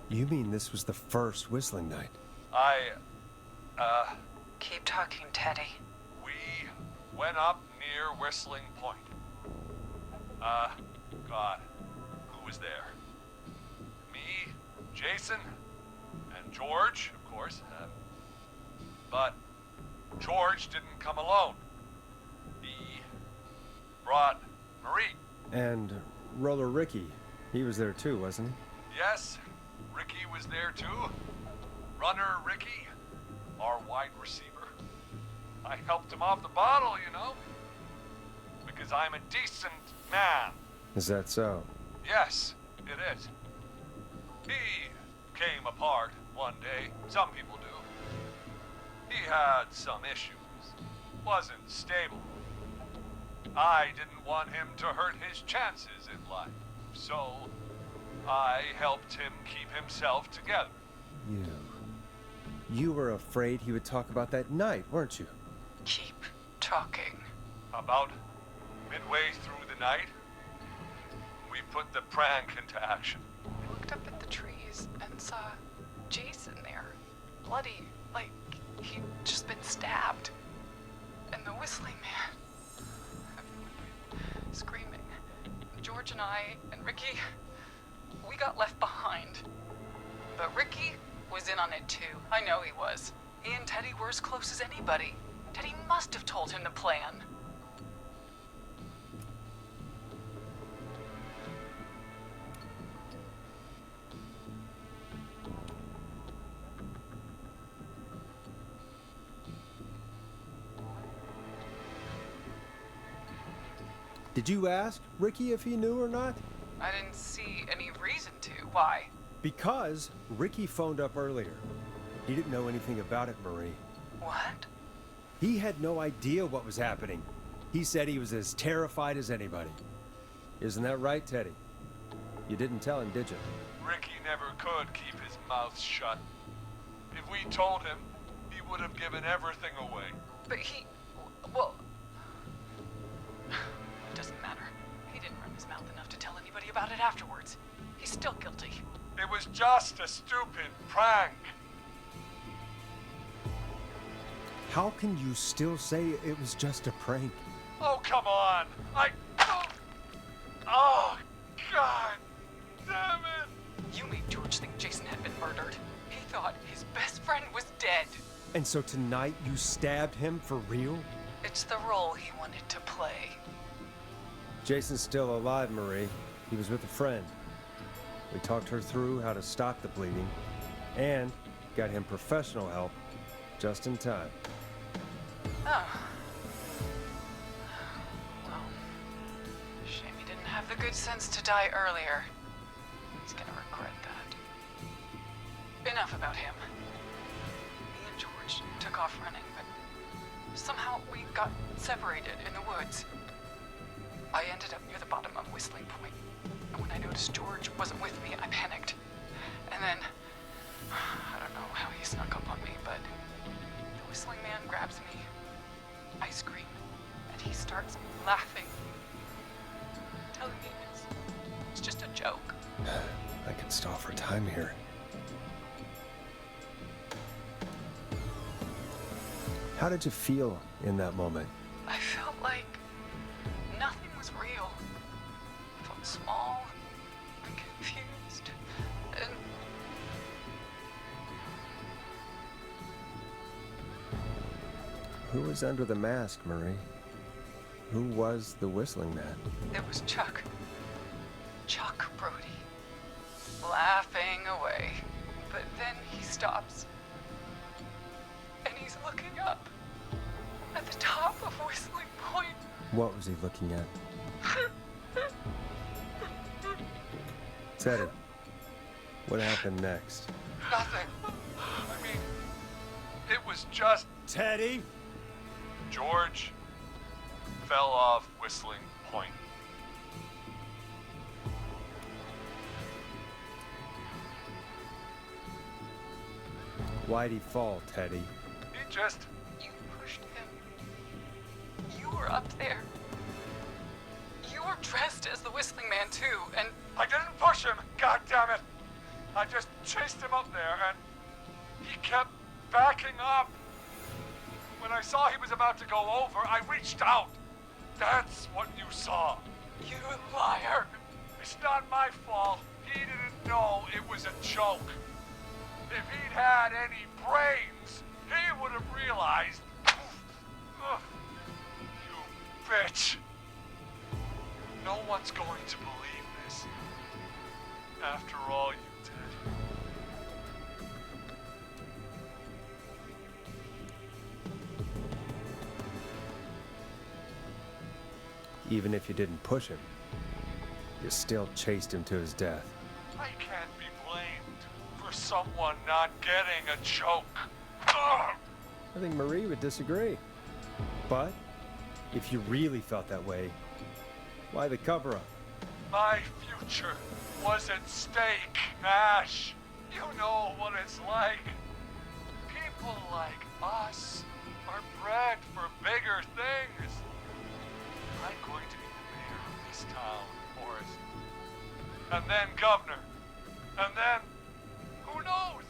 You mean this was the first whistling night? Keep talking, Teddy. We went up near Whistling Point. God, who was there? Me, Jason, and George, of course. But George didn't come alone. He brought Marie. And Roller Ricky, he was there too, wasn't he? Yes, Ricky was there too. Runner Ricky, our wide receiver. I helped him off the bottle, you know. Because I'm a decent man. Is that so? Yes, it is. He came apart one day. Some people do. He had some issues. Wasn't stable. I didn't want him to hurt his chances in life. So, I helped him keep himself together. You were afraid he would talk about that night, weren't you? Keep talking. About midway through the night, we put the prank into action. I looked up at the trees and saw Jason there, bloody, like he'd just been stabbed. And the whistling man, everyone screaming. George and I and Ricky, we got left behind. But Ricky was in on it too. I know he was. He and Teddy were as close as anybody. Teddy must have told him the plan. Did you ask Ricky if he knew or not? I didn't see any reason to. Why? Because Ricky phoned up earlier. He didn't know anything about it, Marie. What? He had no idea what was happening. He said he was as terrified as anybody. Isn't that right, Teddy? You didn't tell him, did you? Ricky never could keep his mouth shut. If we told him, he would have given everything away. But well, it doesn't matter. He didn't run his mouth enough to tell anybody about it afterwards. He's still guilty. It was just a stupid prank. How can you still say it was just a prank? Oh, come on. Oh, God damn it. You made George think Jason had been murdered. He thought his best friend was dead. And so tonight you stabbed him for real? It's the role he wanted to play. Jason's still alive, Marie. He was with a friend. We talked her through how to stop the bleeding and got him professional help just in time. Oh. Well, shame he didn't have the good sense to die earlier. He's gonna regret that. Enough about him. Me and George took off running, but somehow we got separated in the woods. I ended up near the bottom of Whistling Point, and when I noticed George wasn't with me, I panicked. And then, I don't know how he snuck up on me, but the whistling man grabs me. I scream, and he starts laughing, telling me it's just a joke. I can stall for time here. How did you feel in that moment? I felt like nothing was real. I felt small and confused, and Who was under the mask, Marie? Who was the whistling man? it was Chuck Brody, laughing away. But then he stops, and he's looking up at the top of Whistling Point. What was he looking at? Teddy, what happened next? Nothing. I mean, it was just Teddy? George fell off Whistling Point. Why'd he fall, Teddy? He just... You pushed him. You were up there. You were dressed as the Whistling Man too, and I didn't push him, God damn it! I just chased him up there, and he kept backing up. When I saw he was about to go over, I reached out. That's what you saw. You liar! It's not my fault. He didn't know it was a joke. If he'd had any brains, he would have realized. Ugh, you bitch. No one's going to believe this. After all you did. Even if you didn't push him, you still chased him to his death. I can't be blamed for someone not getting a joke. Ugh. I think Marie would disagree. But if you really felt that way, why the cover-up? My future was at stake, Ash. You know what it's like. People like us are bred for bigger things. I'm going to be the mayor of this town, Forrest. And then governor. And then, who knows?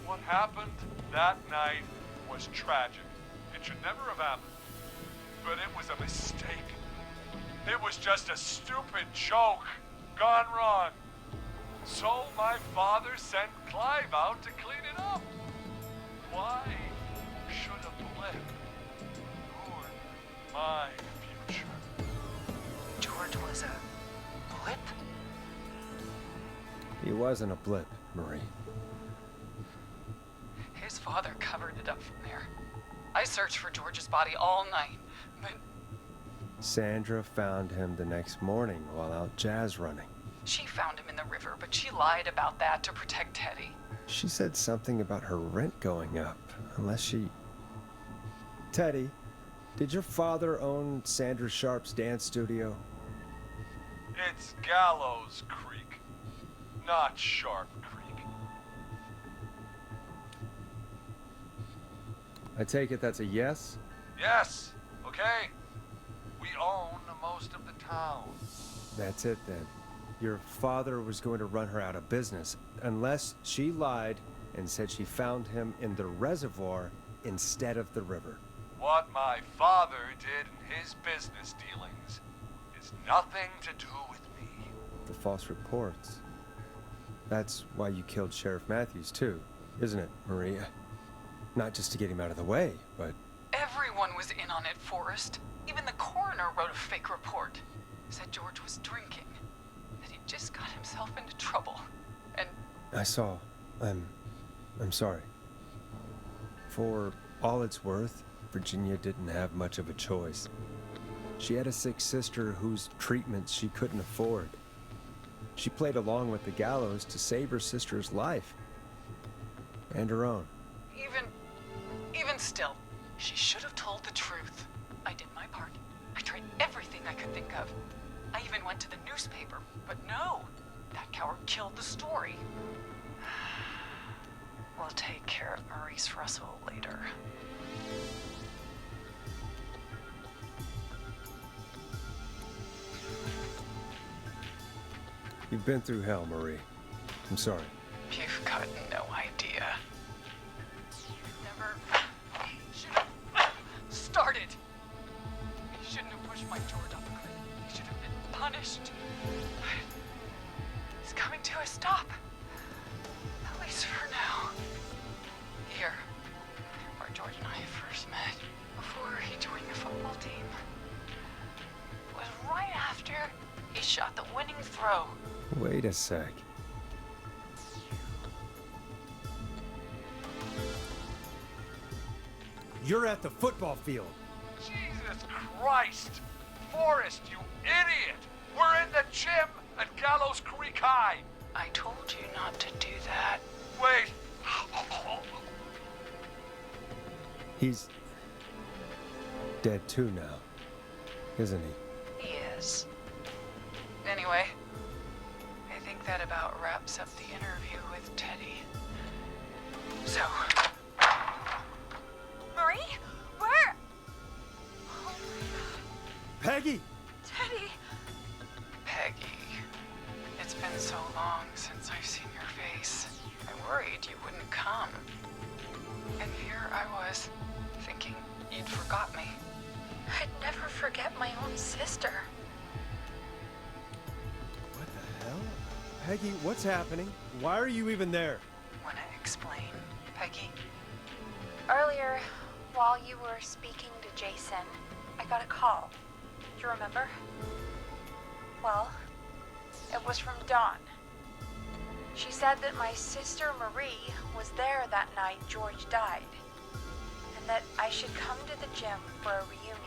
What happened that night was tragic. It should never have happened. But it was a mistake. It was just a stupid joke gone wrong. So my father sent Clive out to clean it up. Why should a blip ruin my future? George was a blip? He wasn't a blip, Marie. His father covered it up from there. I searched for George's body all night, but Sandra found him the next morning while out jazz running. she found him in the river, but she lied about that to protect Teddy. She said something about her rent going up, unless she... Teddy, did your father own Sandra Sharp's dance studio? It's Gallows Creek, not Sharp Creek. I take it that's a yes? Yes, okay? We own most of the town. That's it then. Your father was going to run her out of business, unless she lied and said she found him in the reservoir instead of the river. What my father did in his business dealings is nothing to do with me. The false reports. That's why you killed Sheriff Matthews too, isn't it, Maria? Not just to get him out of the way, but... Everyone was in on it, Forrest. Even the coroner wrote a fake report. Said George was drinking. That he just got himself into trouble. And I saw. I'm sorry. For all it's worth, Virginia didn't have much of a choice. She had a sick sister whose treatments she couldn't afford. She played along with the gallows to save her sister's life. And her own. even still, she should have told the truth. I did my part. I tried everything I could think of. I even went to the newspaper, but no. That coward killed the story. We'll take care of Maurice Russell later. You've been through hell, Marie. I'm sorry. You've got no idea. Never should have started. He shouldn't have pushed my George off the cliff. He should have been punished. He's coming to a stop. At least for now. Here, where George and I first met, before he joined the football team. It was right after he shot the winning throw. Wait a sec. You're at the football field. Jesus Christ! Forrest, you idiot! We're in the gym at Gallows Creek High! I told you not to do that. Wait! He's... dead too now, isn't he? He is. Anyway, I think that about wraps up the interview with Teddy. So... Marie? Where? Oh my God. Peggy! Teddy! Peggy. It's been so long since I've seen your forgot me. I'd never forget my own sister. What the hell? Peggy, what's happening? Why are you even there? Wanna explain, Peggy? Earlier, while you were speaking to Jason, I got a call. Do you remember? Well, it was from Dawn. She said that my sister Marie was there that night George died, and that I should come to the gym for a reunion.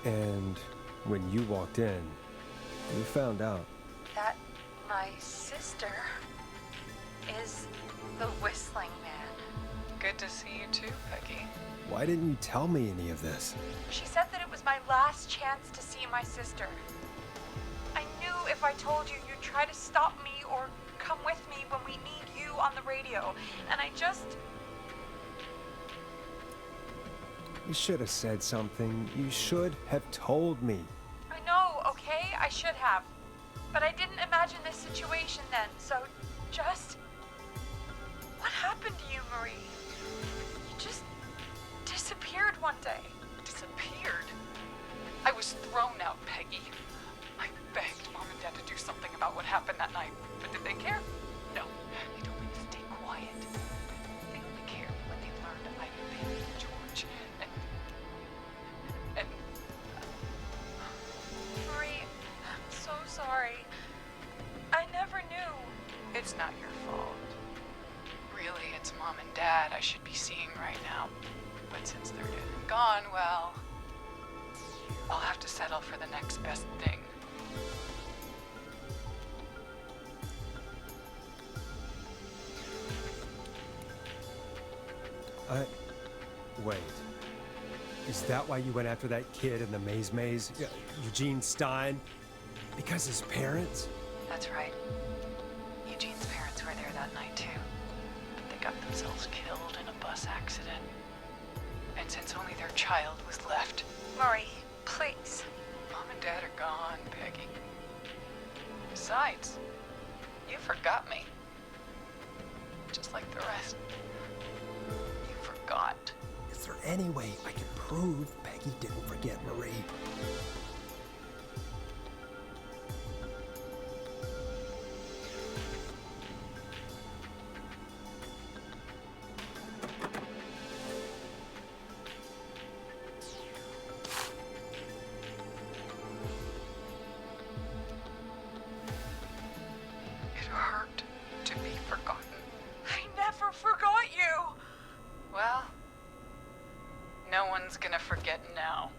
And when you walked in, you found out. That my sister is the Whistling Man. Good to see you too, Peggy. Why didn't you tell me any of this? She said that it was my last chance to see my sister. I knew if I told you, you'd try to stop me or come with me when we need you on the radio. And I just... You should have said something. You should have told me. I know, okay? I should have. But I didn't imagine this situation then, so just... What happened to you, Marie? You just disappeared one day. Disappeared? I was thrown out, Peggy. I begged Mom and Dad to do something about what happened that night, but did they care? No. They told me to stay quiet. They only cared when they learned I abandoned George. And Marie, I'm so sorry. I never knew. it's not your fault. Really, it's Mom and Dad I should be seeing right now. But since they're dead and gone, well, I'll have to settle for the next best thing. Wait. Is that why you went after that kid in the maze? Eugene Stein? Because his parents? That's right. Eugene's parents were there that night too. But they got themselves killed in a bus accident. And since only their child was left, Marie, please. Mom and Dad are gone, Peggy. Besides, you forgot me. Just like the rest. You forgot. Is there any way I can prove Peggy didn't forget Marie? It hurt to be forgotten. I never forgot you. Well, no one's gonna forget now.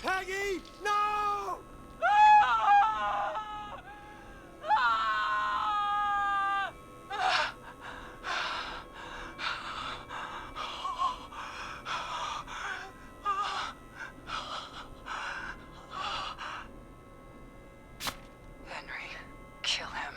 Peggy! No! Henry, kill him.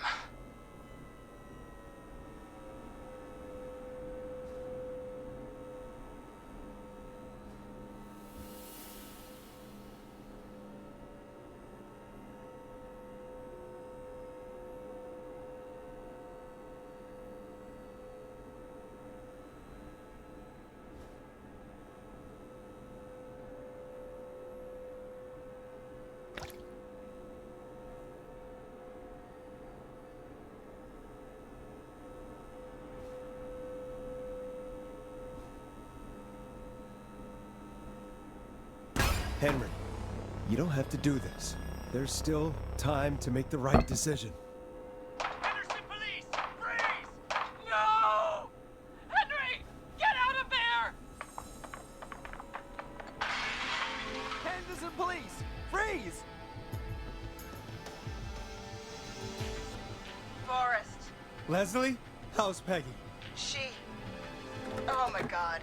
Henry, you don't have to do this. There's still time to make the right decision. Henderson police! Freeze! No! Henry! Get out of there! Henderson police! Freeze! Forrest. Leslie, how's Peggy? She... Oh my god.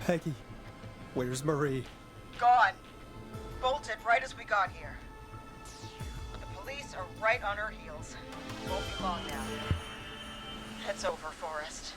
Peggy, where's Marie? Gone. Bolted right as we got here. The police are right on her heels. Won't be long now. It's over, Forrest.